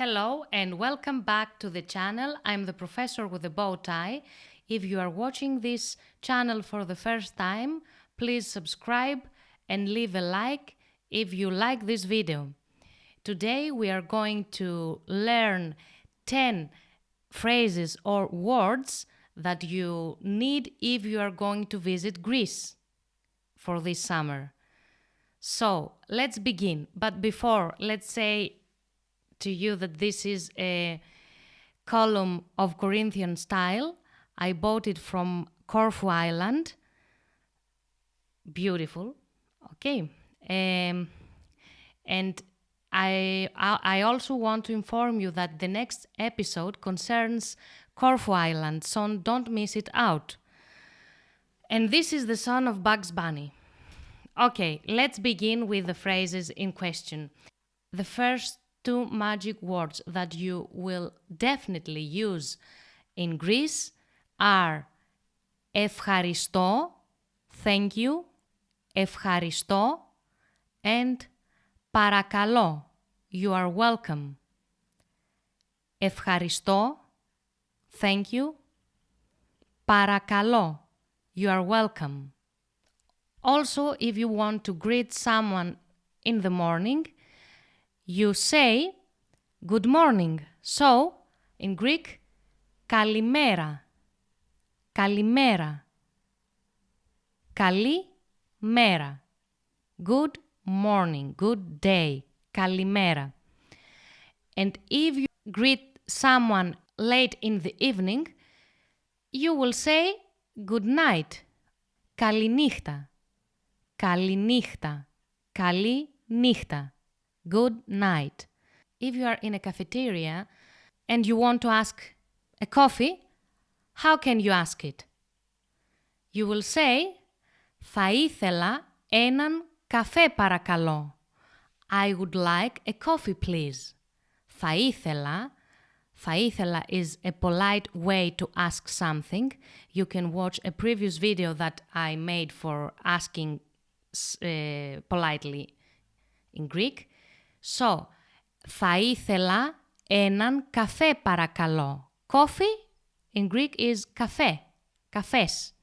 Hello and welcome back to the channel. I'm the professor with the bow tie. If you are watching this channel for the first time, please subscribe and leave a like if you like this video. Today we are going to learn 10 phrases or words that you need if you are going to visit Greece for this summer. So let's begin. But before, let's say to you that this is a column of Corinthian style. I bought it from Corfu Island. Beautiful. Okay. And I also want to inform you that the next episode concerns Corfu Island, so don't miss it out. And this is the son of Bugs Bunny. Okay, let's begin with the phrases in question. The first two magic words that you will definitely use in Greece are ευχαριστώ, thank you, ευχαριστώ, and παρακαλώ, you are welcome. Ευχαριστώ, thank you, παρακαλώ, you are welcome. Also, if you want to greet someone in the morning, you say good morning. So, in Greek, kalimera, kalimera, kalimera, good morning, good day, kalimera. And if you greet someone late in the evening, you will say good night, kalinihta, kalinihta, kalinihta. Good night. If you are in a cafeteria and you want to ask a coffee, how can you ask it? You will say, θα ήθελα έναν καφέ παρακαλώ. I would like a coffee please. Θα ήθελα is a polite way to ask something. You can watch a previous video that I made for asking politely in Greek. So, θα ήθελα έναν καφέ παρακαλώ. Coffee in Greek is καφέ, καφές.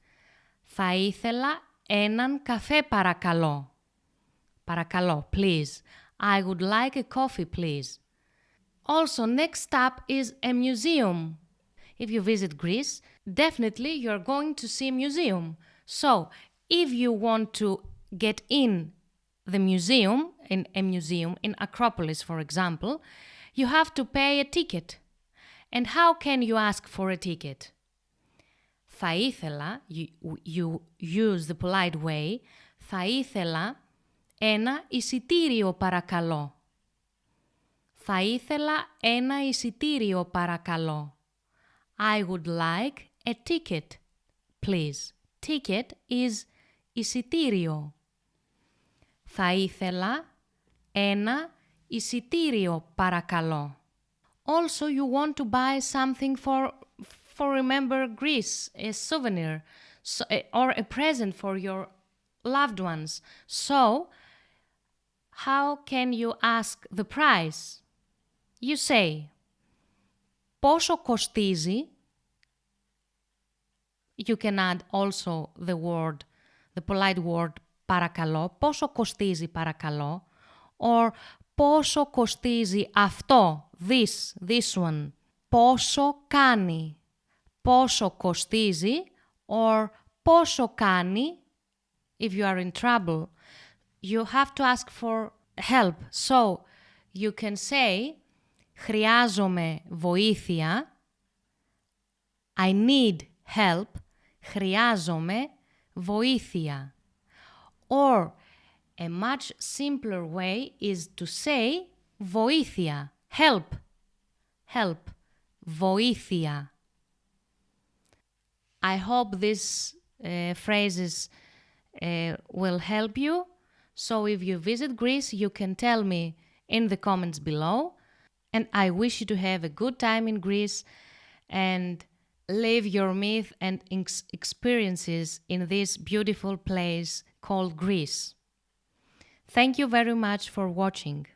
Θα ήθελα έναν καφέ παρακαλώ. Παρακαλώ, please. I would like a coffee, please. Also, next up is a museum. If you visit Greece, definitely you're going to see a museum. So, if you want to get in the museum, in Acropolis, for example, you have to pay a ticket. And how can you ask for a ticket? Θα ήθελα, you use the polite way, θα ήθελα ένα εισιτήριο παρακαλώ. Θα ήθελα ένα εισιτήριο παρακαλώ. I would like a ticket, please. Ticket is εισιτήριο. Θα ήθελα ένα εισιτήριο παρακαλώ. Also, you want to buy something for remember Greece, a souvenir, or a present for your loved ones. So, how can you ask the price? You say, πόσο κοστίζει? You can add also the polite word παρακαλώ, πόσο κοστίζει παρακαλώ, or πόσο κοστίζει αυτό, this one, πόσο κάνει, πόσο κοστίζει, or πόσο κάνει, if you are in trouble, you have to ask for help. So, you can say, χρειάζομαι βοήθεια, I need help, χρειάζομαι βοήθεια. Or, a much simpler way is to say βοήθεια, help, help, βοήθεια. I hope these phrases will help you. So if you visit Greece, you can tell me in the comments below. And I wish you to have a good time in Greece and live your myth and experiences in this beautiful place called Greece. Thank you very much for watching.